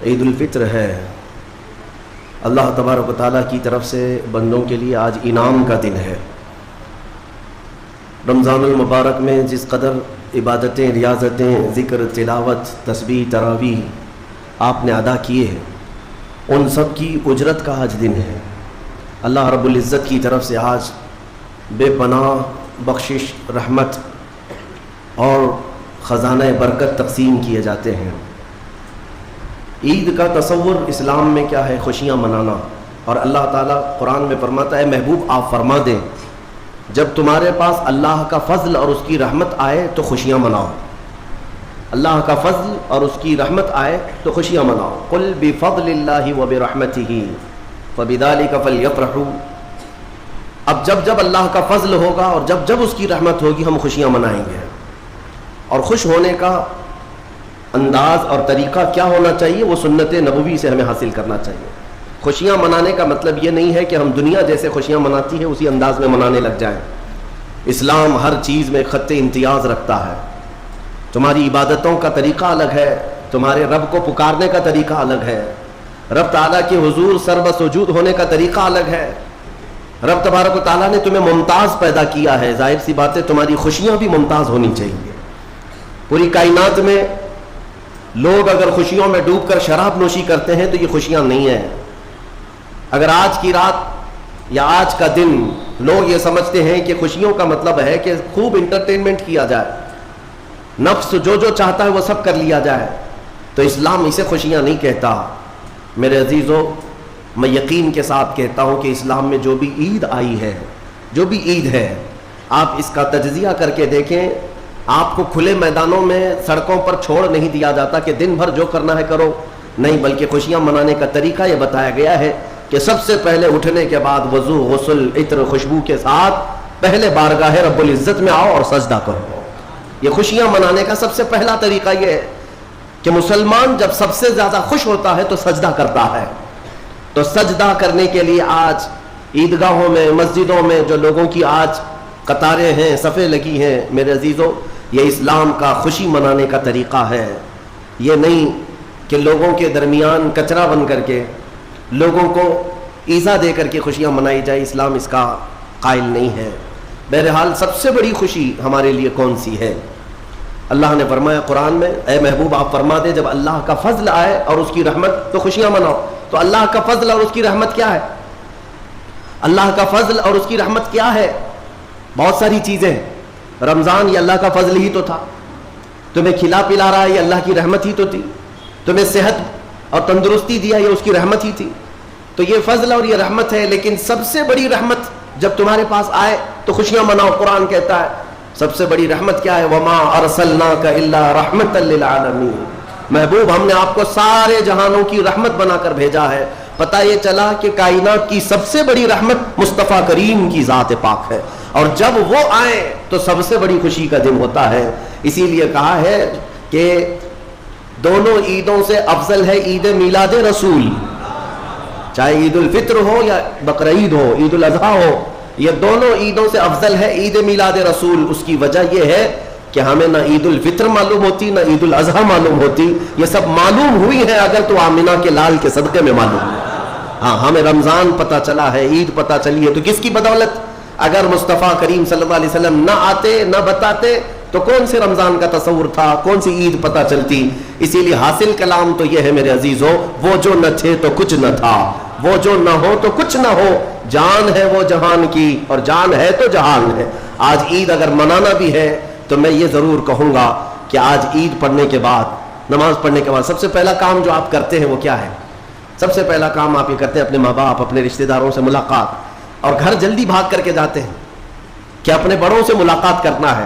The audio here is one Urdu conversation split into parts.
عید الفطر ہے۔ اللہ تبارک و تعالیٰ کی طرف سے بندوں کے لیے آج انعام کا دن ہے۔ رمضان المبارک میں جس قدر عبادتیں، ریاضتیں، ذکر، تلاوت، تسبیح، تراویح آپ نے ادا کیے ہیں، ان سب کی اجرت کا آج دن ہے۔ اللہ رب العزت کی طرف سے آج بے پناہ بخشش، رحمت اور خزانہ برکت تقسیم کیے جاتے ہیں۔ عید کا تصور اسلام میں کیا ہے؟ خوشیاں منانا۔ اور اللہ تعالیٰ قرآن میں فرماتا ہے محبوب آپ فرما دیں جب تمہارے پاس اللہ کا فضل اور اس کی رحمت آئے تو خوشیاں مناؤ۔ اللہ کا فضل اور اس کی رحمت آئے تو خوشیاں مناؤ۔ قل بفضل اللہ وبرحمتہ فبذلک فلیفرحوا۔ اب جب اللہ کا فضل ہوگا اور جب اس کی رحمت ہوگی ہم خوشیاں منائیں گے۔ اور خوش ہونے کا انداز اور طریقہ کیا ہونا چاہیے؟ وہ سنت نبوی سے ہمیں حاصل کرنا چاہیے۔ خوشیاں منانے کا مطلب یہ نہیں ہے کہ ہم دنیا جیسے خوشیاں مناتی ہے اسی انداز میں منانے لگ جائیں۔ اسلام ہر چیز میں خط امتیاز رکھتا ہے۔ تمہاری عبادتوں کا طریقہ الگ ہے، تمہارے رب کو پکارنے کا طریقہ الگ ہے، رب تعالیٰ کے حضور سر بسجود ہونے کا طریقہ الگ ہے۔ رب تبارک و تعالیٰ نے تمہیں ممتاز پیدا کیا ہے، ظاہر سی بات ہے تمہاری خوشیاں بھی ممتاز ہونی چاہیے۔ پوری کائنات میں لوگ اگر خوشیوں میں ڈوب کر شراب نوشی کرتے ہیں تو یہ خوشیاں نہیں ہیں۔ اگر آج کی رات یا آج کا دن لوگ یہ سمجھتے ہیں کہ خوشیوں کا مطلب ہے کہ خوب انٹرٹینمنٹ کیا جائے، نفس جو چاہتا ہے وہ سب کر لیا جائے، تو اسلام اسے خوشیاں نہیں کہتا۔ میرے عزیزو، میں یقین کے ساتھ کہتا ہوں کہ اسلام میں جو بھی عید آئی ہے، جو بھی عید ہے، آپ اس کا تجزیہ کر کے دیکھیں۔ آپ کو کھلے میدانوں میں سڑکوں پر چھوڑ نہیں دیا جاتا کہ دن بھر جو کرنا ہے کرو، نہیں، بلکہ خوشیاں منانے کا طریقہ یہ بتایا گیا ہے کہ سب سے پہلے اٹھنے کے بعد وضو، غسل، عطر، خوشبو کے ساتھ پہلے بارگاہ رب العزت میں آؤ اور سجدہ کرو۔ یہ خوشیاں منانے کا سب سے پہلا طریقہ یہ ہے کہ مسلمان جب سب سے زیادہ خوش ہوتا ہے تو سجدہ کرتا ہے۔ تو سجدہ کرنے کے لیے آج عیدگاہوں میں، مسجدوں میں جو لوگوں کی آج قطاریں ہیں، صفیں لگی ہیں، میرے عزیزو، یہ اسلام کا خوشی منانے کا طریقہ ہے۔ یہ نہیں کہ لوگوں کے درمیان کچرا بن کر کے، لوگوں کو ایذا دے کر کے خوشیاں منائی جائے، اسلام اس کا قائل نہیں ہے۔ بہرحال سب سے بڑی خوشی ہمارے لیے کون سی ہے؟ اللہ نے فرمایا قرآن میں، اے محبوب آپ فرما دے جب اللہ کا فضل آئے اور اس کی رحمت تو خوشیاں مناؤ۔ تو اللہ کا فضل اور اس کی رحمت کیا ہے؟ اللہ کا فضل اور اس کی رحمت کیا ہے؟ بہت ساری چیزیں۔ رمضان یہ اللہ کا فضل ہی تو تھا، تمہیں کھلا پلا رہا ہے یہ اللہ کی رحمت ہی تو تھی، تمہیں صحت اور تندرستی دیا یہ اس کی رحمت ہی تھی۔ تو یہ فضل اور یہ رحمت ہے، لیکن سب سے بڑی رحمت جب تمہارے پاس آئے تو خوشیاں مناؤ۔ قرآن کہتا ہے سب سے بڑی رحمت کیا ہے؟ وَمَا أَرْسَلْنَاكَ إِلَّا رَحْمَةً لِّلْعَالَمِينَ۔ محبوب ہم نے آپ کو سارے جہانوں کی رحمت بنا کر بھیجا ہے۔ پتہ یہ چلا کہ کائنات کی سب سے بڑی رحمت مصطفیٰ کریم کی ذات پاک ہے، اور جب وہ آئیں تو سب سے بڑی خوشی کا دن ہوتا ہے۔ اسی لیے کہا ہے کہ دونوں عیدوں سے افضل ہے عید میلاد رسول، چاہے عید الفطر ہو یا بقرعید ہو، عید الاضحیٰ ہو، یہ دونوں عیدوں سے افضل ہے عید میلاد رسول۔ اس کی وجہ یہ ہے کہ ہمیں نہ عید الفطر معلوم ہوتی نہ عید الاضحیٰ معلوم ہوتی، یہ سب معلوم ہوئی ہے اگر تو آمنہ کے لال کے صدقے میں معلوم ہے۔ ہاں، ہمیں رمضان پتہ چلا ہے، عید پتہ چلی ہے، تو کس کی بدولت؟ اگر مصطفیٰ کریم صلی اللہ علیہ وسلم نہ آتے، نہ بتاتے، تو کون سے رمضان کا تصور تھا، کون سی عید پتہ چلتی؟ اسی لیے حاصل کلام تو یہ ہے میرے عزیزو، وہ جو نہ تھے تو کچھ نہ تھا، وہ جو نہ ہو تو کچھ نہ ہو، جان ہے وہ جہان کی اور جان ہے تو جہان ہے۔ آج عید اگر منانا بھی ہے تو میں یہ ضرور کہوں گا کہ آج عید پڑھنے کے بعد، نماز پڑھنے کے بعد سب سے پہلا کام جو آپ کرتے ہیں وہ کیا ہے؟ سب سے پہلا کام آپ یہ کرتے ہیں اپنے ماں باپ، اپنے رشتہ داروں سے ملاقات، اور گھر جلدی بھاگ کر کے جاتے ہیں کہ اپنے بڑوں سے ملاقات کرنا ہے۔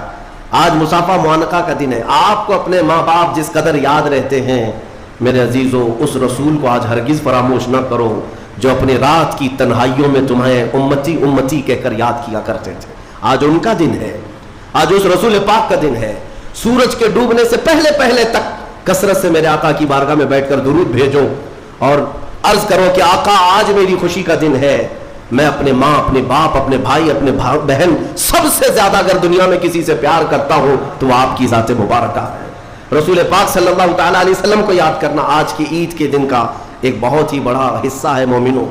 آج مصافحہ معانقہ کا دن ہے۔ آپ کو اپنے ماں باپ جس قدر یاد رہتے ہیں، میرے عزیزو، اس رسول کو آج ہرگز فراموش نہ کرو جو اپنے رات کی تنہائیوں میں تمہیں امتی امتی کہہ کر یاد کیا کرتے تھے۔ آج ان کا دن ہے، آج اس رسول پاک کا دن ہے۔ سورج کے ڈوبنے سے پہلے تک کثرت سے میرے آقا کی بارگاہ میں بیٹھ کر درود بھیجو اور عرض کرو کہ آقا آج میری خوشی کا دن ہے، میں اپنے ماں، اپنے باپ، اپنے بھائی، اپنے بہن، سب سے زیادہ اگر دنیا میں کسی سے پیار کرتا ہوں تو وہ آپ کی ذات مبارکہ ہے۔ رسول پاک صلی اللہ تعالیٰ علیہ وسلم کو یاد کرنا آج کی عید کے دن کا ایک بہت ہی بڑا حصہ ہے مومنوں.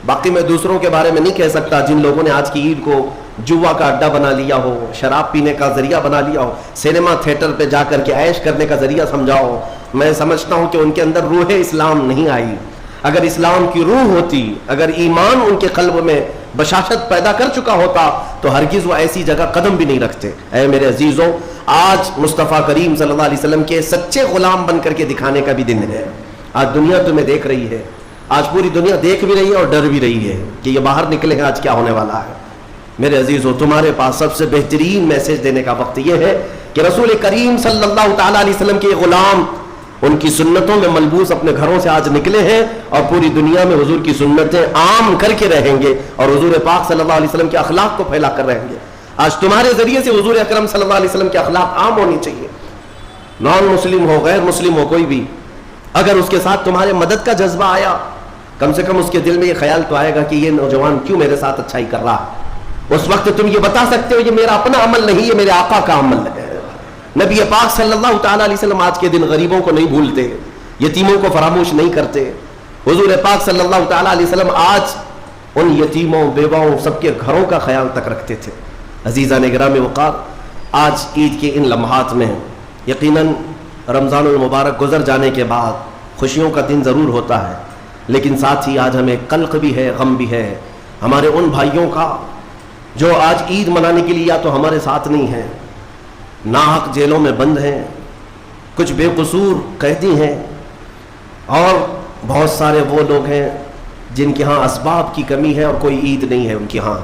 باقی میں دوسروں کے بارے میں نہیں کہہ سکتا جن لوگوں نے آج کی عید کو جوا کا اڈا بنا لیا ہو, شراب پینے کا ذریعہ بنا لیا ہو, سینما تھیٹر پہ جا کر کے عیش کرنے کا ذریعہ سمجھا ہو. میں سمجھتا ہوں کہ ان کے اندر روح اسلام نہیں آئی. اگر اسلام کی روح ہوتی, اگر ایمان ان کے قلب میں بشاشت پیدا کر چکا ہوتا تو ہرگز وہ ایسی جگہ قدم بھی نہیں رکھتے. اے میرے عزیزوں, آج مصطفیٰ کریم صلی اللہ علیہ وسلم کے سچے غلام بن کر کے دکھانے کا بھی دن ہے. آج دنیا تمہیں دیکھ رہی ہے, آج پوری دنیا دیکھ بھی رہی ہے اور ڈر بھی رہی ہے کہ یہ باہر نکلے ہیں, آج کیا ہونے والا ہے. میرے عزیزوں, تمہارے پاس سب سے بہترین میسج دینے کا وقت یہ ہے کہ رسول کریم صلی اللہ تعالیٰ علیہ وسلم کے غلام ان کی سنتوں میں ملبوس اپنے گھروں سے آج نکلے ہیں اور پوری دنیا میں حضور کی سنتیں عام کر کے رہیں گے اور حضور پاک صلی اللہ علیہ وسلم کے اخلاق کو پھیلا کر رہیں گے. آج تمہارے ذریعے سے حضور اکرم صلی اللہ علیہ وسلم کے اخلاق عام ہونی چاہیے. نان مسلم ہو, غیر مسلم ہو, کوئی بھی اگر اس کے ساتھ تمہارے مدد کا جذبہ آیا, کم سے کم اس کے دل میں یہ خیال تو آئے گا کہ یہ نوجوان کیوں میرے ساتھ اچھائی کر رہا ہے. اس وقت تم یہ بتا سکتے ہو یہ میرا اپنا عمل نہیں, یہ میرے آقا کا عمل ہے. نبی پاک صلی اللہ تعالیٰ علیہ وسلم آج کے دن غریبوں کو نہیں بھولتے, یتیموں کو فراموش نہیں کرتے. حضور پاک صلی اللہ تعالیٰ علیہ وسلم آج ان یتیموں, بیواؤں, سب کے گھروں کا خیال تک رکھتے تھے. عزیزان گرامی وقار, آج عید کے ان لمحات میں یقیناً رمضان المبارک گزر جانے کے بعد خوشیوں کا دن ضرور ہوتا ہے, لیکن ساتھ ہی آج ہمیں قلق بھی ہے, غم بھی ہے ہمارے ان بھائیوں کا جو آج عید منانے کے لیے یا تو ہمارے ساتھ نہیں ہیں, ناحق جیلوں میں بند ہیں, کچھ بے قصور قیدی ہیں, اور بہت سارے وہ لوگ ہیں جن کے ہاں اسباب کی کمی ہے اور کوئی عید نہیں ہے ان کے ہاں.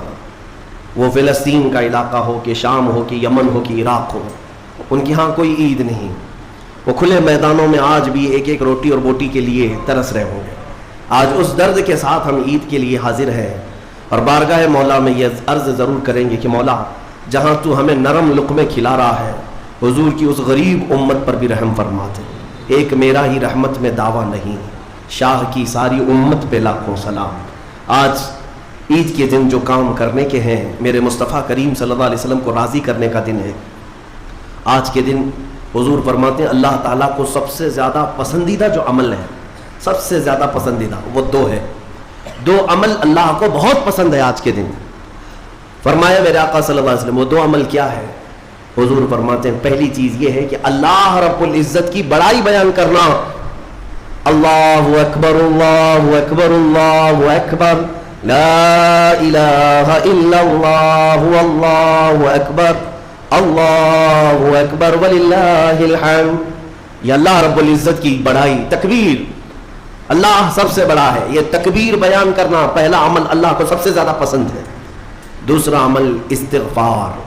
وہ فلسطین کا علاقہ ہو کہ شام ہو کہ یمن ہو کہ عراق ہو, ان کے ہاں کوئی عید نہیں. وہ کھلے میدانوں میں آج بھی ایک ایک روٹی اور بوٹی کے لیے ترس رہے ہوں گے. آج اس درد کے ساتھ ہم عید کے لیے حاضر ہیں اور بارگاہ مولا میں یہ عرض ضرور کریں گے کہ مولا, جہاں تو ہمیں نرم لقمے کھلا رہا ہے, حضور کی اس غریب امت پر بھی رحم فرما دے. ایک میرا ہی رحمت میں دعویٰ نہیں, شاہ کی ساری امت پہ لاکھوں سلام. آج عید کے دن جو کام کرنے کے ہیں, میرے مصطفیٰ کریم صلی اللہ علیہ وسلم کو راضی کرنے کا دن ہے. آج کے دن حضور فرماتے ہیں اللہ تعالیٰ کو سب سے زیادہ پسندیدہ جو عمل ہے, سب سے زیادہ پسندیدہ وہ دو ہے. دو عمل اللہ کو بہت پسند ہے آج کے دن. فرمایا میرے آقا صلی اللہ علیہ وسلم, وہ دو عمل کیا ہے؟ حضور فرماتے ہیں پہلی چیز یہ ہے کہ اللہ رب العزت کی بڑائی بیان کرنا. اللہ اکبر, اللہ اکبر, اللہ اکبر, لا الہ الا اللہ, اللہ اکبر, اللہ اکبر وللہ الحمد. یہ اللہ رب العزت کی بڑائی, تکبیر, اللہ سب سے بڑا ہے, یہ تکبیر بیان کرنا پہلا عمل اللہ کو سب سے زیادہ پسند ہے. دوسرا عمل استغفار,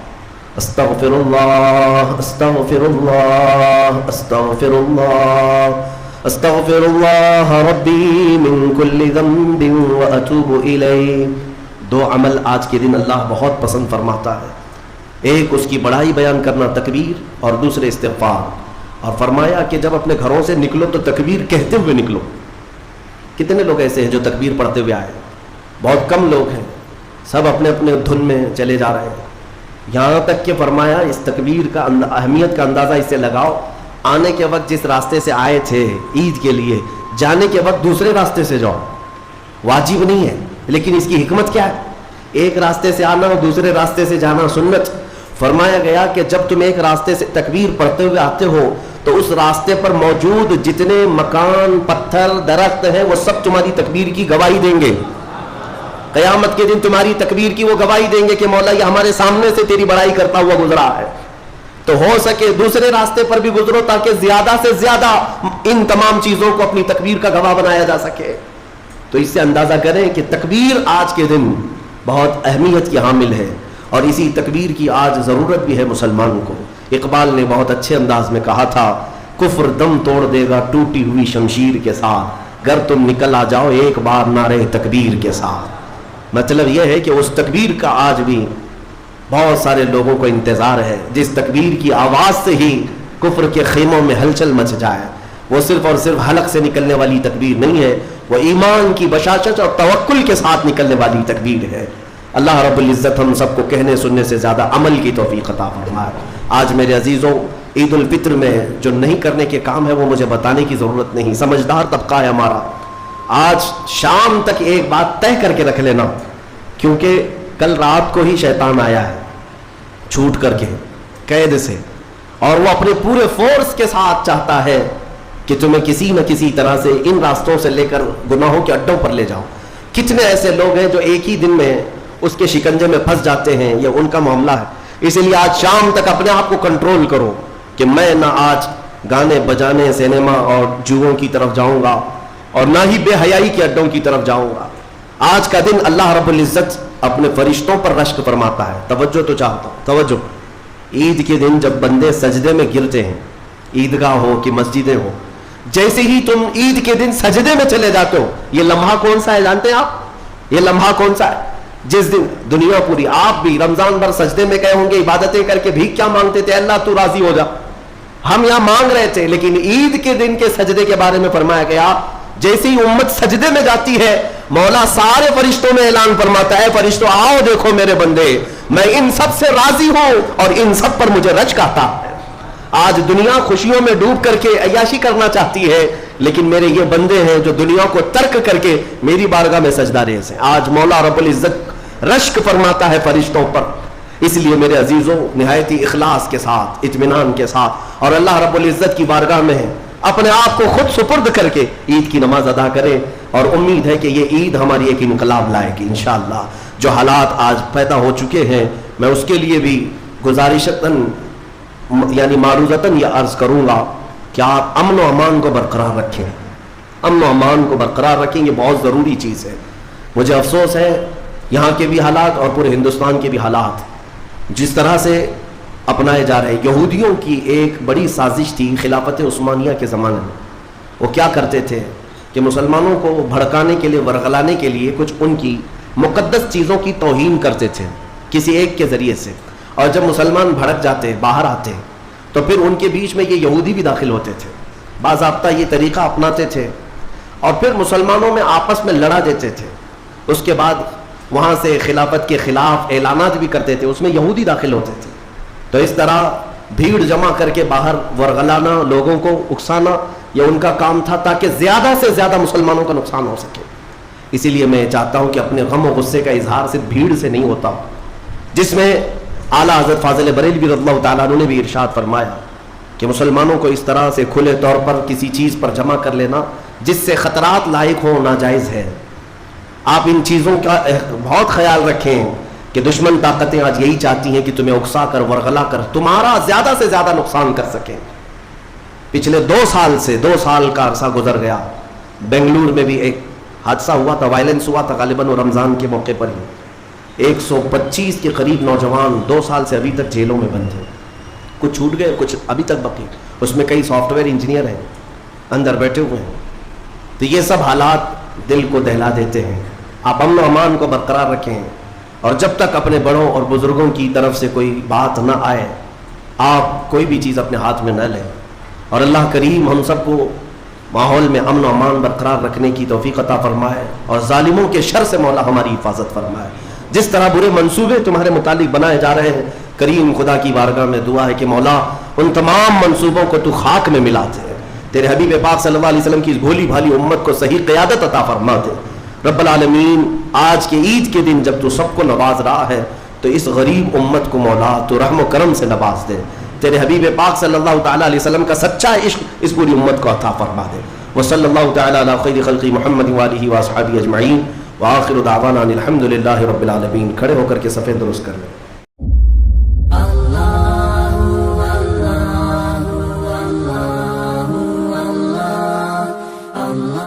استغفر اللہ, استغفر اللہ, استغفر اللہ, استغفر اللہ ربی من کل ذنب واتوب الیہ. دو عمل آج کے دن اللہ بہت پسند فرماتا ہے. ایک اس کی بڑائی بیان کرنا تکبیر, اور دوسرے استغفار. اور فرمایا کہ جب اپنے گھروں سے نکلو تو تکبیر کہتے ہوئے نکلو. کتنے لوگ ایسے ہیں جو تکبیر پڑھتے ہوئے آئے؟ بہت کم لوگ ہیں, سب اپنے اپنے دھن میں چلے جا رہے ہیں. یہاں تک کہ فرمایا اس تکبیر کا اہمیت کا اندازہ اس سے لگاؤ, آنے کے وقت جس راستے سے آئے تھے عید کے لیے, جانے کے وقت دوسرے راستے سے جاؤ. واجب نہیں ہے, لیکن اس کی حکمت کیا ہے؟ ایک راستے سے آنا اور دوسرے راستے سے جانا سنت. فرمایا گیا کہ جب تم ایک راستے سے تکبیر پڑھتے ہوئے آتے ہو تو اس راستے پر موجود جتنے مکان, پتھر, درخت ہیں وہ سب تمہاری تکبیر کی گواہی دیں گے. قیامت کے دن تمہاری تکبیر کی وہ گواہی دیں گے کہ مولا یہ ہمارے سامنے سے تیری بڑائی کرتا ہوا گزرا ہے. تو ہو سکے دوسرے راستے پر بھی گزرو تاکہ زیادہ سے زیادہ ان تمام چیزوں کو اپنی تکبیر کا گواہ بنایا جا سکے. تو اس سے اندازہ کریں کہ تکبیر آج کے دن بہت اہمیت کی حامل ہے, اور اسی تکبیر کی آج ضرورت بھی ہے مسلمان کو. اقبال نے بہت اچھے انداز میں کہا تھا, کفر دم توڑ دے گا ٹوٹی ہوئی شمشیر کے ساتھ, گر تم نکل آ جاؤ ایک بار نعرے تکبیر کے ساتھ. مطلب یہ ہے کہ اس تکبیر کا آج بھی بہت سارے لوگوں کو انتظار ہے جس تکبیر کی آواز سے ہی کفر کے خیموں میں ہلچل مچ جائے. وہ صرف اور صرف حلق سے نکلنے والی تکبیر نہیں ہے, وہ ایمان کی بشاشت اور توکل کے ساتھ نکلنے والی تکبیر ہے. اللہ رب العزت ہم سب کو کہنے سننے سے زیادہ عمل کی توفیق عطا فرمائے. آج میرے عزیزوں عید الفطر میں جو نہیں کرنے کے کام ہے وہ مجھے بتانے کی ضرورت نہیں. سمجھدار طبقہ ہے ہمارا. آج شام تک ایک بات طے کر کے رکھ لینا, کیونکہ کل رات کو ہی شیطان آیا ہے چھوٹ کر کے قید سے, اور وہ اپنے پورے فورس کے ساتھ چاہتا ہے کہ تمہیں کسی نہ کسی طرح سے ان راستوں سے لے کر گناہوں کے اڈوں پر لے جاؤ. کتنے ایسے لوگ ہیں جو ایک ہی دن میں اس کے شکنجے میں پھنس جاتے ہیں, یہ ان کا معاملہ ہے. اسی لیے آج شام تک اپنے آپ کو کنٹرول کرو کہ میں نہ آج گانے بجانے, سینما اور جوؤں کی طرف جاؤں گا, اور نہ ہی بے حیائی کے اڈوں کی طرف جاؤں گا. آج کا دن اللہ رب العزت اپنے فرشتوں پر رشک فرماتا ہے. توجہ تو چاہتا ہوں, توجہ. عید کے دن جب بندے سجدے میں گرتے ہیں, عیدگاہ ہو کہ مسجدیں ہو, جیسے ہی تم عید کے دن سجدے میں چلے جاتے ہو, یہ لمحہ کون سا ہے جانتے ہیں آپ؟ یہ لمحہ کون سا ہے؟ جس دن دنیا پوری, آپ بھی رمضان بھر سجدے میں گئے ہوں گے, عبادتیں کر کے بھیک کیا مانگتے تھے؟ اللہ تو راضی ہو جا. ہم یہاں مانگ رہے تھے, لیکن عید کے دن کے سجدے کے بارے میں فرمایا گیا جیسے ہی امت سجدے میں جاتی ہے, مولا سارے فرشتوں میں اعلان فرماتا ہے, فرشتوں آؤ دیکھو میرے بندے, میں ان سب سے راضی ہوں اور ان سب پر مجھے رشک آتا ہے. آج دنیا خوشیوں میں ڈوب کر کے عیاشی کرنا چاہتی ہے, لیکن میرے یہ بندے ہیں جو دنیا کو ترک کر کے میری بارگاہ میں سجدہ ریز ہیں. آج مولا رب العزت رشک فرماتا ہے فرشتوں پر. اس لیے میرے عزیزوں, نہایت ہی اخلاص کے ساتھ, اطمینان کے ساتھ, اور اللہ رب العزت کی بارگاہ میں اپنے آپ کو خود سپرد کر کے عید کی نماز ادا کریں, اور امید ہے کہ یہ عید ہماری ایک انقلاب لائے گی انشاءاللہ. جو حالات آج پیدا ہو چکے ہیں, میں اس کے لیے بھی گزارشتاً یعنی معروضتاً یہ عرض کروں گا کہ آپ امن و امان کو برقرار رکھیں, امن و امان کو برقرار رکھیں, یہ بہت ضروری چیز ہے. مجھے افسوس ہے یہاں کے بھی حالات اور پورے ہندوستان کے بھی حالات جس طرح سے اپنائے جا رہے. یہودیوں کی ایک بڑی سازش تھی خلافت عثمانیہ کے زمانے میں. وہ کیا کرتے تھے کہ مسلمانوں کو بھڑکانے کے لیے, ورغلانے کے لیے کچھ ان کی مقدس چیزوں کی توہین کرتے تھے کسی ایک کے ذریعے سے, اور جب مسلمان بھڑک جاتے, باہر آتے, تو پھر ان کے بیچ میں یہ یہودی بھی داخل ہوتے تھے, باضابطہ یہ طریقہ اپناتے تھے, اور پھر مسلمانوں میں آپس میں لڑا دیتے تھے. اس کے بعد وہاں سے خلافت کے خلاف اعلانات بھی کرتے تھے, اس میں یہودی داخل ہوتے تھے. تو اس طرح بھیڑ جمع کر کے باہر ورغلانا, لوگوں کو اکسانا, یہ ان کا کام تھا تاکہ زیادہ سے زیادہ مسلمانوں کا نقصان ہو سکے. اسی لیے میں چاہتا ہوں کہ اپنے غم و غصے کا اظہار صرف بھیڑ سے نہیں ہوتا, جس میں اعلیٰ حضرت فاضل بریلوی رضی اللہ تعالیٰ عنہ نے بھی ارشاد فرمایا کہ مسلمانوں کو اس طرح سے کھلے طور پر کسی چیز پر جمع کر لینا جس سے خطرات لاحق ہوں ناجائز ہے. آپ ان چیزوں کا بہت خیال رکھیں کہ دشمن طاقتیں آج یہی چاہتی ہیں کہ تمہیں اکسا کر, ورغلا کر تمہارا زیادہ سے زیادہ نقصان کر سکیں. پچھلے 2 سال کا عرصہ گزر گیا, بنگلور میں بھی ایک حادثہ ہوا تھا, وائلنس ہوا تھا غالباً رمضان کے موقع پر ہی. 125 کے قریب نوجوان 2 سال سے ابھی تک جیلوں میں بند ہیں. کچھ چھوٹ گئے, کچھ ابھی تک باقی. اس میں کئی سافٹ ویئر انجینئر ہیں اندر بیٹھے ہوئے ہیں. تو یہ سب حالات دل کو دہلا دیتے ہیں. آپ امن و امان کو برقرار رکھیں, اور جب تک اپنے بڑوں اور بزرگوں کی طرف سے کوئی بات نہ آئے, آپ کوئی بھی چیز اپنے ہاتھ میں نہ لیں. اور اللہ کریم ہم سب کو ماحول میں امن و امان برقرار رکھنے کی توفیق عطا فرمائے, اور ظالموں کے شر سے مولا ہماری حفاظت فرمائے. جس طرح برے منصوبے تمہارے متعلق بنائے جا رہے ہیں, کریم خدا کی بارگاہ میں دعا ہے کہ مولا ان تمام منصوبوں کو تو خاک میں ملا دے. تیرے حبیب پاک صلی اللہ علیہ وسلم کی اس بھولی بھالی امت کو صحیح قیادت عطا فرما دے. رب العالمین, آج کے عید کے دن جب تو سب کو نواز رہا ہے, تو اس غریب امت کو مولا تو رحم و کرم سے نواز دے. تیرے حبیب پاک صلی اللہ تعالیٰ علیہ وسلم کا سچا عشق اس پوری امت کو عطا فرما دے. وصلی اللہ تعالیٰ علی خیر خلق محمد وآلہ واصحابہ اجمعین, وآخر دعوانا الحمد للہ رب العالمین. کھڑے ہو کر کے صفیں درست کر لیں.